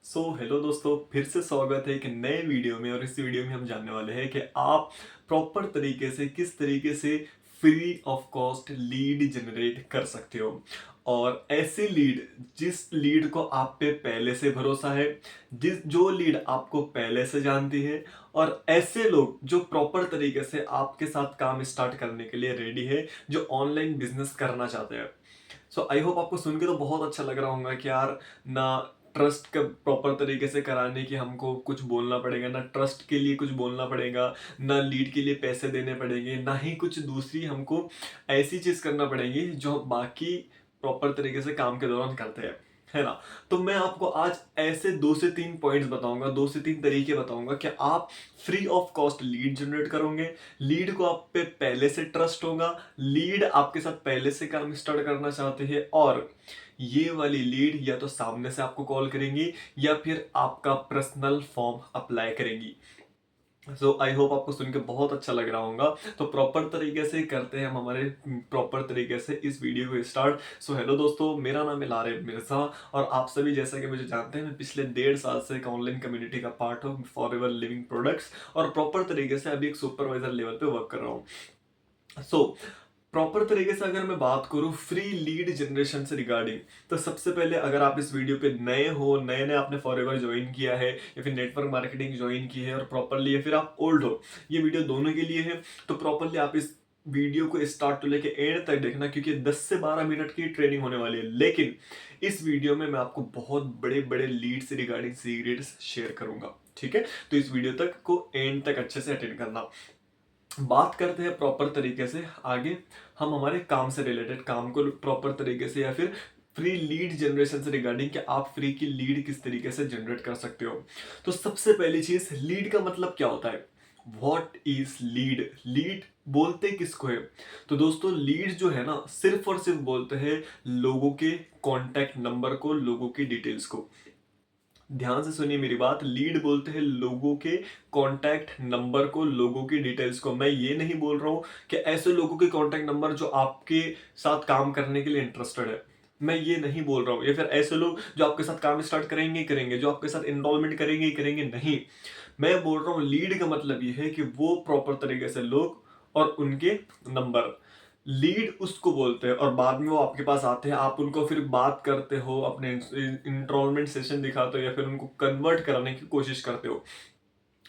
Hello दोस्तों, फिर से स्वागत है एक नए वीडियो में। और इस वीडियो में हम जानने वाले हैं कि आप प्रॉपर तरीके से किस तरीके से free of cost lead generate कर सकते हो। और ऐसे लीड, जिस लीड को आप पे पहले से भरोसा है, जो लीड आपको पहले से जानती है, और ऐसे लोग जो प्रॉपर तरीके से आपके साथ काम स्टार्ट करने के लिए रेडी है, जो ऑनलाइन बिजनेस करना चाहते हैं। आई होप आपको सुन के तो बहुत अच्छा लग रहा होगा कि यार, ना ट्रस्ट का प्रॉपर तरीके से कराने की हमको कुछ बोलना पड़ेगा, ना ट्रस्ट के लिए कुछ बोलना पड़ेगा, ना लीड के लिए पैसे देने पड़ेंगे, ना ही कुछ दूसरी हमको ऐसी चीज करना पड़ेगी जो बाकी प्रॉपर तरीके से काम के दौरान करते हैं, है ना। तो मैं आपको आज ऐसे 2 से 3 पॉइंट्स बताऊंगा, 2 से 3 तरीके बताऊंगा कि आप free of cost lead generate करोगे। लीड को आप पे पहले से ट्रस्ट होगा, लीड आपके साथ पहले से काम स्टार्ट करना चाहते हैं, और ये वाली लीड या तो सामने से आपको कॉल करेंगी या फिर आपका पर्सनल फॉर्म अप्लाई करेंगी। आई होप आपको सुन के बहुत अच्छा लग रहा होगा। तो प्रॉपर तरीके से करते हैं हम हमारे प्रॉपर तरीके से इस वीडियो को स्टार्ट। हेलो दोस्तों, मेरा नाम है लारे मिर्जा, और आप सभी जैसा कि मुझे जानते हैं, मैं पिछले 1.5 साल से एक ऑनलाइन कम्युनिटी का पार्ट हूँ, फॉर एवर लिविंग प्रोडक्ट्स, और प्रॉपर तरीके से अभी एक सुपरवाइजर लेवल पे वर्क कर रहा हूँ। सो प्रॉपर तरीके से अगर मैं बात करूं फ्री लीड जनरेशन से रिगार्डिंग, तो सबसे पहले अगर आप इस वीडियो पे नए हो, नए नए आपने फॉरएवर ज्वाइन किया है या फिर नेटवर्क मार्केटिंग ज्वाइन की है और प्रॉपरली, या फिर आप ओल्ड हो, ये वीडियो दोनों के लिए है। तो प्रॉपरली आप इस वीडियो को स्टार्ट टू लेके एंड तक देखना, क्योंकि 10 से 12 मिनट की ट्रेनिंग होने वाली है। लेकिन इस वीडियो में मैं आपको बहुत बड़े बड़े लीड से रिगार्डिंग सीक्रेट्स शेयर करूंगा, ठीक है। तो इस वीडियो तक को एंड तक अच्छे से अटेंड करना। बात करते हैं प्रॉपर तरीके से आगे, हम हमारे काम से रिलेटेड, काम को प्रॉपर तरीके से, या फिर फ्री लीड जनरेशन से रिगार्डिंग कि आप फ्री की लीड किस तरीके से जनरेट कर सकते हो। तो सबसे पहली चीज, लीड का मतलब क्या होता है। What is lead? लीड बोलते किसको है? तो दोस्तों, लीड जो है ना, सिर्फ और सिर्फ बोलते हैं लोगों के कॉन्टैक्ट नंबर को, लोगों की डिटेल्स को। ध्यान से सुनिए मेरी बात, लीड बोलते हैं लोगों के कॉन्टैक्ट नंबर को, लोगों की डिटेल्स को। मैं ये नहीं बोल रहा हूं कि ऐसे लोगों के कॉन्टैक्ट नंबर जो आपके साथ काम करने के लिए इंटरेस्टेड है, मैं ये नहीं बोल रहा हूं। या फिर ऐसे लोग जो आपके साथ काम स्टार्ट करेंगे ही करेंगे, जो आपके साथ इन्वॉल्वमेंट करेंगे ही करेंगे, नहीं। मैं बोल रहा हूँ लीड का मतलब ये है कि वो प्रॉपर तरीके से लोग और उनके नंबर, लीड उसको बोलते हैं। और बाद में वो आपके पास आते हैं, आप उनको फिर बात करते हो, अपने इंस्टॉलमेंट सेशन दिखाते हो, या फिर उनको कन्वर्ट कराने की कोशिश करते हो।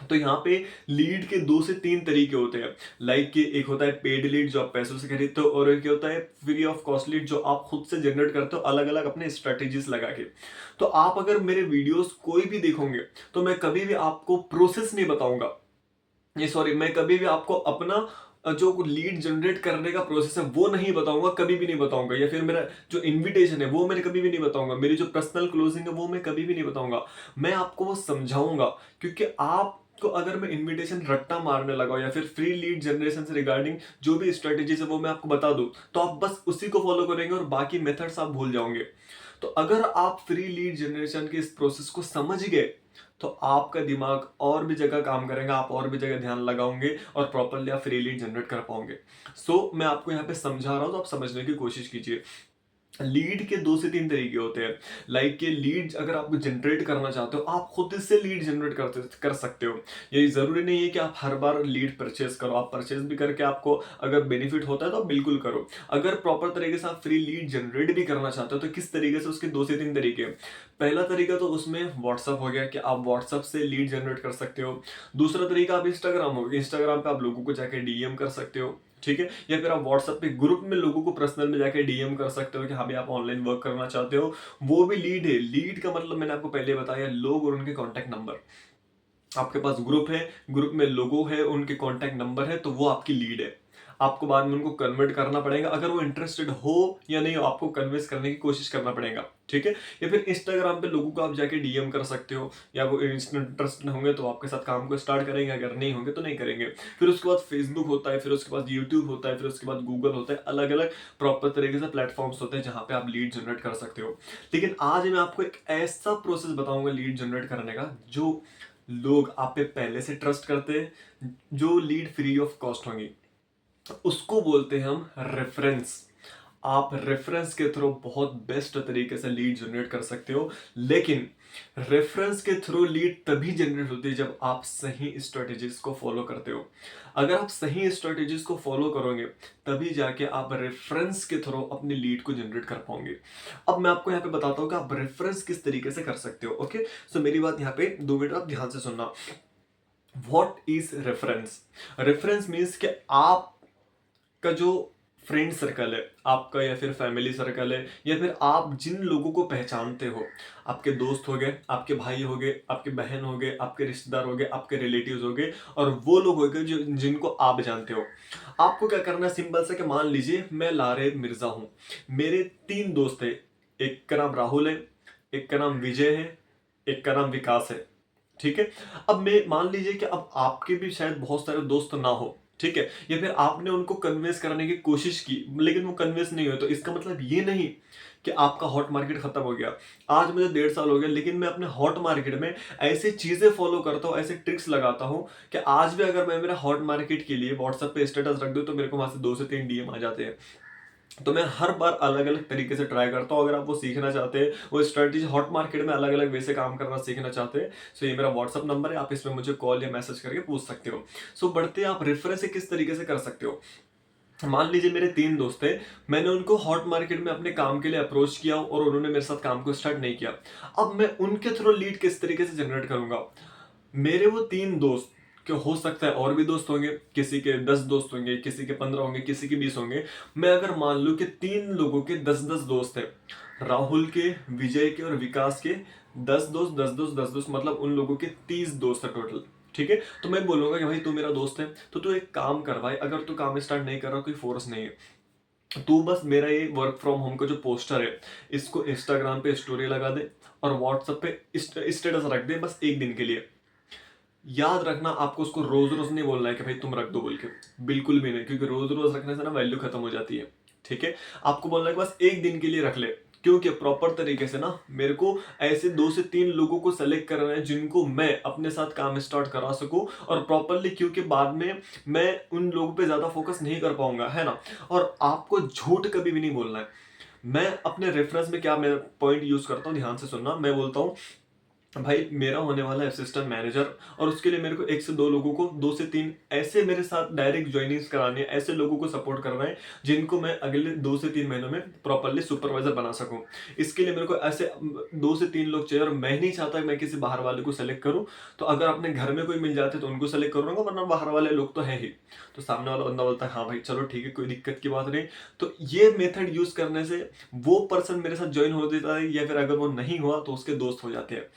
तो यहाँ पे लीड के 2 से 3 तरीके होते हैं। लाइक कि एक होता है पेड लीड, जो आप पैसों से खरीदते हो, और एक होता है फ्री ऑफ कॉस्ट लीड, जो आप खुद से जनरेट करते हो, अलग अलग अपने स्ट्रेटेजीज लगा के। तो आप अगर मेरे वीडियोस कोई भी देखोगे, तो मैं कभी भी आपको प्रोसेस नहीं बताऊंगा, ये सॉरी, मैं कभी भी आपको अपना जो लीड जनरेट करने का प्रोसेस है वो नहीं बताऊंगा, कभी भी नहीं बताऊंगा। या फिर मेरा जो इनविटेशन है वो मैं कभी भी नहीं बताऊंगा, मेरी जो पर्सनल क्लोजिंग है वो मैं कभी भी नहीं बताऊंगा। मैं आपको वो समझाऊंगा, क्योंकि आपको अगर मैं इनविटेशन रट्टा मारने लगा, या फिर फ्री लीड जनरेशन से रिगार्डिंग जो भी स्ट्रेटेजीज है वो मैं आपको बता दूं, तो आप बस उसी को फॉलो करेंगे और बाकी मेथड्स आप भूल जाओगे। तो अगर आप फ्री लीड जनरेशन के इस प्रोसेस को समझ गए, तो आपका दिमाग और भी जगह काम करेगा, आप और भी जगह ध्यान लगाओगे, और प्रॉपरली आप फ्री लीड जनरेट कर पाओगे। मैं आपको यहाँ पे समझा रहा हूं, तो आप समझने की कोशिश कीजिए। लीड के 2 से 3 तरीके होते हैं। लाइक के लीड अगर आप जनरेट करना चाहते हो, आप खुद से लीड जनरेट कर सकते हो। ये जरूरी नहीं है कि आप हर बार लीड परचेज करो, आप परचेज भी करके आपको अगर बेनिफिट होता है तो आप बिल्कुल करो। अगर प्रॉपर तरीके से आप फ्री लीड जनरेट भी करना चाहते हो, तो किस तरीके से, उसके 2 से 3 तरीके हैं। पहला तरीका तो उसमें व्हाट्सअप हो गया, कि आप व्हाट्सअप से लीड जनरेट कर सकते हो। दूसरा तरीका आप इंस्टाग्राम हो गया, इंस्टाग्राम पे आप लोगों को जाके डीएम कर सकते हो, ठीक है। या फिर आप व्हाट्सएप पे ग्रुप में लोगों को पर्सनल में जाके डीएम कर सकते हो कि हाँ भाई आप ऑनलाइन वर्क करना चाहते हो, वो भी लीड है। लीड का मतलब मैंने आपको पहले बताया, लोग और उनके कॉन्टैक्ट नंबर। आपके पास ग्रुप है, ग्रुप में लोगो है, उनके कॉन्टैक्ट नंबर है, तो वो आपकी लीड है। आपको बाद में उनको कन्वर्ट करना पड़ेगा, अगर वो इंटरेस्टेड हो या नहीं हो, आपको कन्विंस करने की कोशिश करना पड़ेगा, ठीक है। या फिर इंस्टाग्राम पे लोगों को आप जाके डीएम कर सकते हो, या वो इंटरेस्टेड होंगे तो आपके साथ काम को स्टार्ट करेंगे, अगर नहीं होंगे तो नहीं करेंगे। फिर उसके बाद फेसबुक होता है, फिर उसके बाद यूट्यूब होता है, फिर उसके बाद गूगल होता है, अलग अलग प्रॉपर तरीके से प्लेटफॉर्म्स होते हैं जहां पे आप लीड जनरेट कर सकते हो। लेकिन आज मैं आपको एक ऐसा प्रोसेस बताऊंगा लीड जनरेट करने का, जो लोग आप पे पहले से ट्रस्ट करते हैं, जो लीड फ्री ऑफ कॉस्ट होंगी, उसको बोलते हैं हम रेफरेंस। आप रेफरेंस के थ्रू बहुत बेस्ट तरीके से लीड जनरेट कर सकते हो, लेकिन रेफरेंस के थ्रू लीड तभी जनरेट होती है जब आप सही स्ट्रेटेजीज को फॉलो करते हो। अगर आप सही स्ट्रेटेजीज को फॉलो करोगे तभी जाके आप रेफरेंस के थ्रू अपनी लीड को जनरेट कर पाओगे। अब मैं आपको यहाँ पे बताता हूँ कि आप रेफरेंस किस तरीके से कर सकते हो। ओके, सो मेरी बात यहाँ पे 2 मिनट आप ध्यान से सुनना। What is reference? Reference means कि आपका जो फ्रेंड सर्कल है आपका, या फिर फैमिली सर्कल है, या फिर आप जिन लोगों को पहचानते हो, आपके दोस्त हो गए, आपके भाई हो गए, आपके बहन हो गए, आपके रिश्तेदार हो गए, आपके रिलेटिव्स हो गए, और वो लोग हो गए जो जिनको आप जानते हो। आपको क्या करना है, सिंपल सा, कि मान लीजिए मैं लारे मिर्जा हूं, मेरे 3 दोस्त है, एक का नाम राहुल है, एक का नाम विजय है, एक का नाम विकास है। ठीक है, अब मैं मान लीजिए कि अब आपके भी शायद बहुत सारे दोस्त ना हो, ठीक है, या फिर आपने उनको कन्विंस करने की कोशिश की लेकिन वो कन्विंस नहीं हुए, तो इसका मतलब ये नहीं कि आपका हॉट मार्केट खत्म हो गया। आज मुझे 1.5 साल हो गया, लेकिन मैं अपने हॉट मार्केट में ऐसी चीजें फॉलो करता हूँ, ऐसे ट्रिक्स लगाता हूँ कि आज भी अगर मैं मेरा हॉट मार्केट के लिए व्हाट्सएप पे स्टेटस रख दूं तो मेरे को वहां से 2 से 3 डीएम आ जाते हैं। तो मैं हर बार अलग अलग तरीके से ट्राई करता हूँ। अगर आप वो सीखना चाहते हैं, वो स्ट्रेटेजी हॉट मार्केट में अलग अलग वे से काम करना सीखना चाहते हैं, सो ये मेरा व्हाट्सअप नंबर है, आप इसमें मुझे कॉल या मैसेज करके पूछ सकते हो। सो बढ़ते आप रेफरेंस से किस तरीके से कर सकते हो। मान लीजिए मेरे 3 दोस्त थे, मैंने उनको हॉट मार्केट में अपने काम के लिए अप्रोच किया और उन्होंने मेरे साथ काम को स्टार्ट नहीं किया। अब मैं उनके थ्रू लीड किस तरीके से जनरेट करूंगा। मेरे वो 3 दोस्त, कि हो सकता है और भी दोस्त होंगे, किसी के 10 दोस्त होंगे, किसी के 15 होंगे, किसी के 20 होंगे। मैं अगर मान लूं कि 3 लोगों के 10-10 दोस्त हैं, राहुल के, विजय के और विकास के 10 दोस्त, 10 दोस्त, 10 दोस्त, मतलब उन लोगों के 30 दोस्त है टोटल। ठीक है, तो मैं बोलूंगा कि भाई तू मेरा दोस्त है तो तू एक काम कर भाई, अगर तू काम स्टार्ट नहीं कर रहा, कोई फोर्स नहीं है, तू बस मेरा ये वर्क फ्रॉम होम का जो पोस्टर है इसको इंस्टाग्राम पे स्टोरी लगा दे और व्हाट्सएप पे स्टेटस रख दे, बस एक दिन के लिए। याद रखना, आपको उसको रोज रोज नहीं बोलना है कि भाई तुम रख दो बोल के, बिल्कुल भी नहीं, क्योंकि रोज रोज रखने से ना वैल्यू खत्म हो जाती है। ठीक है, आपको बोलना है कि बस एक दिन के लिए रख ले, क्योंकि प्रॉपर तरीके से ना मेरे को ऐसे 2 से 3 लोगों को सेलेक्ट करना है जिनको मैं अपने साथ काम स्टार्ट करा सकूं और प्रॉपरली, क्योंकि बाद में मैं उन लोगों पे ज्यादा फोकस नहीं कर पाऊंगा, है ना। और आपको झूठ कभी भी नहीं बोलना है। मैं अपने रेफरेंस में क्या मैं पॉइंट यूज करता हूँ, ध्यान से सुनना। मैं बोलता हूँ भाई मेरा होने वाला असिस्टेंट मैनेजर, और उसके लिए मेरे को 1 से 2 लोगों को, 2 से 3 ऐसे मेरे साथ डायरेक्ट ज्वाइनिंग्स करानी है, ऐसे लोगों को सपोर्ट करना है जिनको मैं अगले 2 से 3 महीनों में प्रॉपरली सुपरवाइजर बना सकूं। इसके लिए मेरे को ऐसे 2 से 3 लोग चाहिए, और मैं नहीं चाहता कि मैं किसी बाहर वाले को सेलेक्ट करूं। तो अगर अपने घर में कोई मिल जाते तो उनको सेलेक्ट करूंगा, वरना बाहर वाले लोग तो है ही। तो सामने वाला बंदा बोलता है हाँ भाई चलो ठीक है, कोई दिक्कत की बात नहीं। तो ये मेथड यूज करने से वो पर्सन मेरे साथ ज्वाइन हो देता है, या फिर अगर वो नहीं हुआ तो उसके दोस्त हो जाते हैं।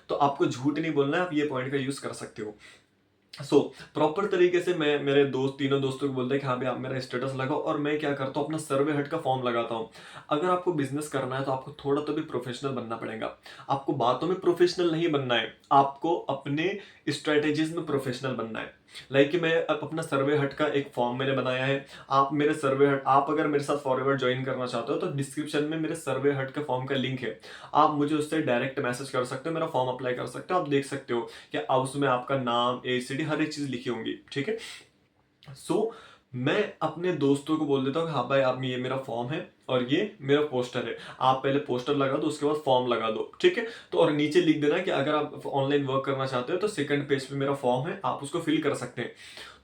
तो आपको झूठ नहीं बोलना है, आप ये पॉइंट का यूज कर सकते हो। प्रॉपर तरीके से मैं मेरे दोस्त, 3 दोस्तों को बोलता है कि हाँ भाई आप मेरा स्टेटस लगाओ, और मैं क्या करता हूँ अपना सर्वे हट का फॉर्म लगाता हूँ। अगर आपको बिजनेस करना है तो आपको थोड़ा तो भी प्रोफेशनल बनना पड़ेगा। आपको बातों में प्रोफेशनल नहीं बनना है, आपको अपने स्ट्रेटेजीज में प्रोफेशनल बनना है। लाइक कि मैं अब अपना सर्वे हट का एक फॉर्म मैंने बनाया है। आप मेरे सर्वे हट, आप अगर मेरे साथ फॉरएवर ज्वाइन करना चाहते हो तो डिस्क्रिप्शन में मेरे सर्वे हट का फॉर्म का लिंक है, आप मुझे उससे डायरेक्ट मैसेज कर सकते हो, मेरा फॉर्म अप्लाई कर सकते हो। आप देख सकते हो कि अब उसमें आपका नाम, एसीडी, हर एक चीज लिखी होंगी। ठीक है, मैं अपने दोस्तों को बोल देता हूँ कि हाँ भाई आप, ये मेरा फॉर्म है और ये मेरा पोस्टर है, आप पहले पोस्टर लगा दो उसके बाद फॉर्म लगा दो। ठीक है, तो और नीचे लिख देना कि अगर आप ऑनलाइन वर्क करना चाहते हो तो सेकंड पेज पे मेरा फॉर्म है, आप उसको फिल कर सकते हैं।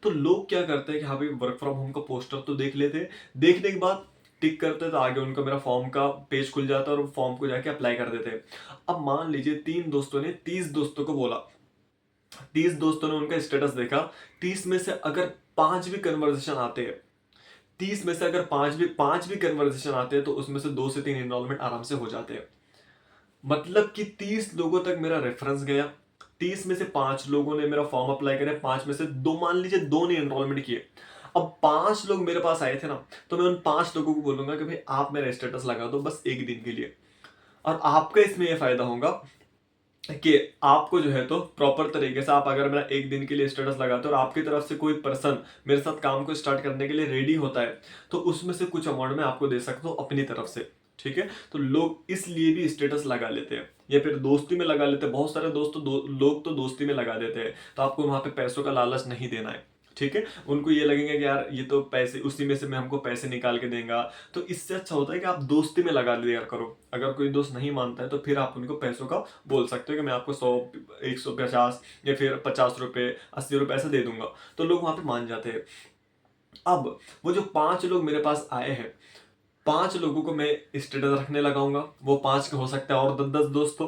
तो लोग क्या करते हैं कि हाँ भाई वर्क फ्रॉम होम का पोस्टर तो देख लेते हैं, देखने के बाद टिक करते हैं तो आगे उनका मेरा फॉर्म का पेज खुल जाता है और फॉर्म को जाके अप्लाई कर देते हैं। अब मान लीजिए 3 दोस्तों ने 30 दोस्तों को बोला, 30 दोस्तों ने उनका स्टेटस देखा, 30 में से अगर 5 भी कन्वर्सेशन आते हैं, 30 में से अगर पांच भी कन्वर्सेशन आते हैं तो उसमें से 2 से 3 इनरोलमेंट आराम से हो जाते हैं। मतलब कि 30 लोगों तक मेरा रेफरेंस गया, 30 में से 5 लोगों ने मेरा फॉर्म अप्लाई करे, 5 में से 2, मान लीजिए 2 ने एनरोलमेंट किए। अब 5 लोग मेरे पास आए थे ना, तो मैं उन 5 लोगों को बोलूंगा कि भाई आप मेरा स्टेटस लगा दो बस एक दिन के लिए। और आपका इसमें यह फायदा होगा कि आपको जो है तो प्रॉपर तरीके से, आप अगर मेरा एक दिन के लिए स्टेटस लगाते हो और आपकी तरफ से कोई पर्सन मेरे साथ काम को स्टार्ट करने के लिए रेडी होता है, तो उसमें से कुछ अमाउंट में आपको दे सकता हूँ अपनी तरफ से। ठीक है, तो लोग इसलिए भी स्टेटस लगा लेते हैं, या फिर दोस्ती में लगा लेते हैं। बहुत सारे दोस्त तो लोग तो दोस्ती में लगा देते हैं, तो आपको वहां पे पैसों का लालच नहीं देना है। ठीक है, उनको ये लगेगा कि यार ये तो पैसे उसी में से मैं हमको पैसे निकाल के देगा। तो इससे अच्छा होता है कि आप दोस्ती में लगा लिया करो। अगर कोई दोस्त नहीं मानता है तो फिर आप उनको पैसों का बोल सकते हो कि मैं आपको 100 150 या फिर 50 रुपए 80 रुपए ऐसे दे दूंगा, तो लोग वहां पे मान जाते हैं। अब वो जो 5 लोग मेरे पास आए हैं, 5 लोगों को मैं स्टेटस रखने लगाऊंगा। वो 5 के हो सकता है और 10 10 दोस्त हो,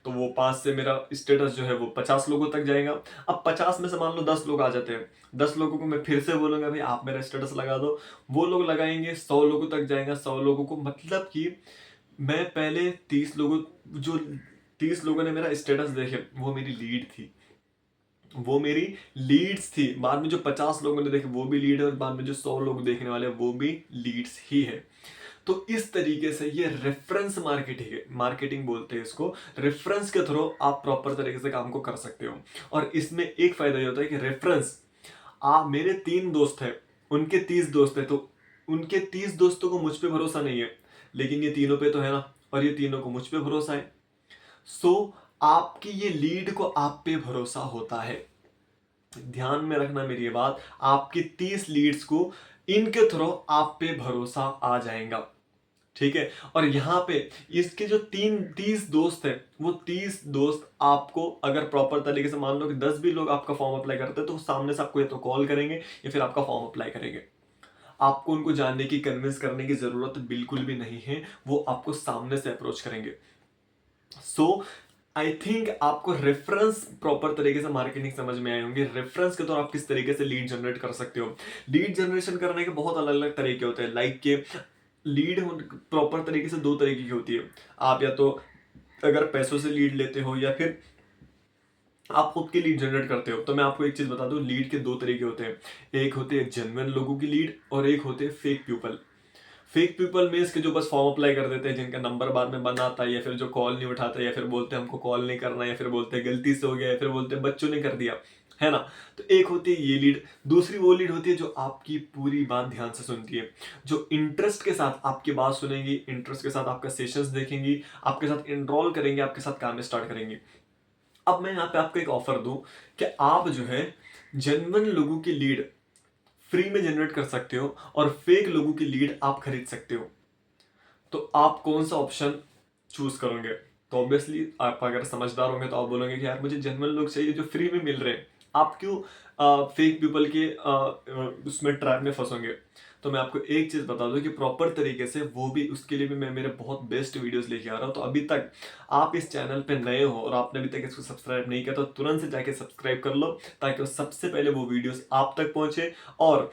तो वो 5 से मेरा स्टेटस जो है वो 50 लोगों तक जाएगा। अब 50 में से मान लो 10 लोग आ जाते हैं, 10 लोगों को मैं फिर से बोलूंगा भाई आप मेरा स्टेटस लगा दो। वो लोग लगाएंगे, 100 लोगों तक जाएगा। 100 लोगों को मतलब कि मैं पहले 30 लोगों, जो 30 लोगों ने मेरा स्टेटस देखे वो मेरी लीड थी, वो मेरी लीड्स थी। बाद में जो 50 लोगों ने देखे वो भी लीड है, और बाद में जो 100 लोग देखने वाले हैं वो भी लीड्स ही है। तो इस तरीके से ये रेफरेंस मार्केटिंग है, मार्केटिंग बोलते हैं इसको। रेफरेंस के थ्रू आप प्रॉपर तरीके से काम को कर सकते हो। और इसमें एक फायदा ये होता है कि रेफरेंस, आप मेरे 3 दोस्त हैं, उनके 30 दोस्त हैं, तो उनके 30 दोस्तों को मुझ पे भरोसा नहीं है, लेकिन ये तीनों पे तो है ना, और ये तीनों को मुझ पे भरोसा है। सो आपकी ये लीड को आप पे भरोसा होता है। ध्यान में रखना मेरी ये बात, आपकी 30 लीड्स को इनके थ्रू आप पे भरोसा आ जाएगा। ठीक है, और यहाँ पे इसके जो 30 दोस्त हैं, वो 30 दोस्त आपको अगर प्रॉपर तरीके से, मान लो कि 10 भी लोग आपका फॉर्म अप्लाई करते हैं, तो सामने से आपको या तो कॉल करेंगे या फिर आपका फॉर्म अप्लाई करेंगे। आपको उनको जानने की, कन्विंस करने की जरूरत बिल्कुल भी नहीं है, वो आपको सामने से अप्रोच करेंगे। सो आई थिंक आपको रेफरेंस प्रॉपर तरीके से मार्केटिंग समझ में आए होंगे। रेफरेंस के तौर आप किस तरीके से लीड जनरेट कर सकते हो। लीड जनरेशन करने के बहुत अलग अलग तरीके होते हैं। लाइक के लीड प्रॉपर तरीके से 2 तरीके की होती है। आप या तो अगर पैसों से लीड लेते हो या फिर आप खुद की लीड जनरेट करते हो। तो मैं आपको एक चीज बता दूं, लीड के 2 तरीके होते हैं। एक होते हैं जेन्युइन लोगों की लीड, और एक होते हैं fake people. Fake people means के जो बस फॉर्म अप्लाई कर देते हैं, जिनका नंबर बाद में बंद आता है, या फिर जो कॉल नहीं उठाते, या फिर बोलते हैं हमको कॉल नहीं करना, या फिर बोलते हैं गलती से हो गया, या फिर बोलते हैं बच्चों ने कर दिया, है ना। तो एक होती है ये लीड। दूसरी वो लीड होती है जो आपकी पूरी बात ध्यान से सुनती है, जो इंटरेस्ट के साथ आपकी बात सुनेंगी, इंटरेस्ट के साथ आपका सेशंस देखेंगी, आपके साथ इनरोल करेंगे, आपके साथ काम स्टार्ट करेंगे। अब मैं यहाँ पे आपको एक ऑफर दूं कि आप जो है जेन्युइन लोगों की लीड फ्री में जनरेट कर सकते हो, और फेक लोगों की लीड आप खरीद सकते हो। तो आप कौन सा ऑप्शन चूज करोगे? तो ऑब्वियसली आप अगर समझदार होंगे तो आप बोलोगे कि यार मुझे जेन्युइन लोग चाहिए जो फ्री में मिल रहे हैं। आप क्यों फेक पीपल के उसमें ट्रैप में फंसोगे? तो मैं आपको एक चीज बता दूं कि प्रॉपर तरीके से, वो भी उसके लिए भी मैं मेरे बहुत बेस्ट वीडियोस लेके आ रहा हूं। तो अभी तक आप इस चैनल पे नए हो और आपने अभी तक इसको सब्सक्राइब नहीं किया, तो तुरंत से जाके सब्सक्राइब कर लो, ताकि सबसे पहले वो वीडियोस आप तक पहुंचे। और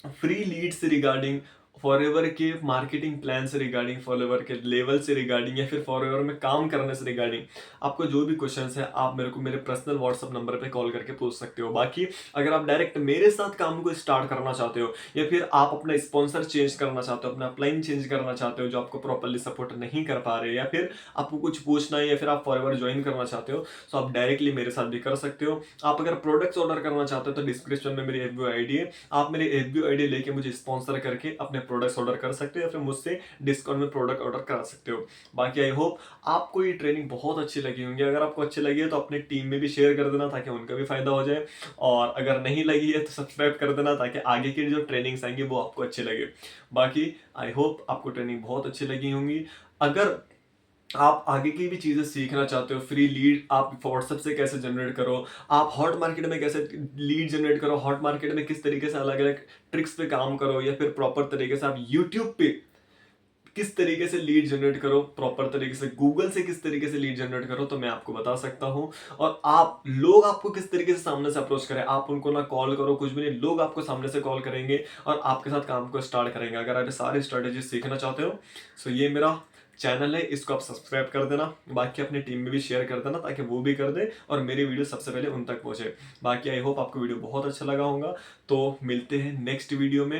फ्री लीड से रिगार्डिंग, फॉरएवर के मार्केटिंग प्लान से रिगार्डिंग, फॉरएवर के लेवल से रिगार्डिंग, या फिर फॉरएवर में काम करने से रिगार्डिंग, आपको जो भी क्वेश्चंस है आप मेरे को मेरे पर्सनल व्हाट्सएप नंबर पे कॉल करके पूछ सकते हो। बाकी अगर आप डायरेक्ट मेरे साथ काम को स्टार्ट करना चाहते हो, या फिर आप अपना स्पॉन्सर चेंज करना चाहते हो, अपना अपलाइन चेंज करना चाहते हो, जो आपको प्रॉपरली सपोर्ट नहीं कर पा रहे, या फिर आपको कुछ पूछना है, या फिर आप फॉरएवर ज्वाइन करना चाहते हो, तो आप डायरेक्टली मेरे साथ भी कर सकते हो। आप अगर प्रोडक्ट्स ऑर्डर करना चाहते हो तो डिस्क्रिप्शन में मेरी एफबीओ आईडी है, आप मेरी एफबीओ आईडी लेके मुझे स्पॉन्सर करके अपने प्रोडक्ट्स ऑर्डर कर सकते हो, या फिर मुझसे डिस्काउंट में प्रोडक्ट ऑर्डर करा सकते हो। बाकी आई होप आपको ये ट्रेनिंग बहुत अच्छी लगी होंगी। अगर आपको अच्छी लगी है तो अपनी टीम में भी शेयर कर देना, ताकि उनका भी फायदा हो जाए। और अगर नहीं लगी है तो सब्सक्राइब कर देना, ताकि आगे की जो ट्रेनिंग्स आएंगी वो आपको अच्छी लगे। बाकी आई होप आपको ट्रेनिंग बहुत अच्छी लगी होंगी। अगर आप आगे की भी चीजें सीखना चाहते हो, फ्री लीड आप व्हाट्सएप से कैसे जनरेट करो, आप हॉट मार्केट में कैसे लीड जनरेट करो, हॉट मार्केट में किस तरीके से अलग अलग ट्रिक्स पे काम करो, या फिर प्रॉपर तरीके से आप यूट्यूब पे किस तरीके से लीड जनरेट करो, प्रॉपर तरीके से गूगल से किस तरीके से लीड जनरेट करो, तो मैं आपको बता सकता हूं। और आप लोग आपको किस तरीके से सामने से अप्रोच करें, आप उनको ना कॉल करो, कुछ भी नहीं, लोग आपको सामने से कॉल करेंगे और आपके साथ काम को स्टार्ट करेंगे। अगर आप ये सारी स्ट्रेटेजी सीखना चाहते हो, सो ये मेरा चैनल है, इसको आप सब्सक्राइब कर देना। बाकी अपनी टीम में भी शेयर कर देना, ताकि वो भी कर दे और मेरी वीडियो सबसे पहले उन तक पहुंचे। बाकी आई होप आपको वीडियो बहुत अच्छा लगा होगा। तो मिलते हैं नेक्स्ट वीडियो में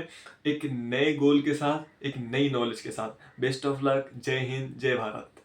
एक नए गोल के साथ, एक नई नॉलेज के साथ। बेस्ट ऑफ लक, जय हिंद, जय भारत।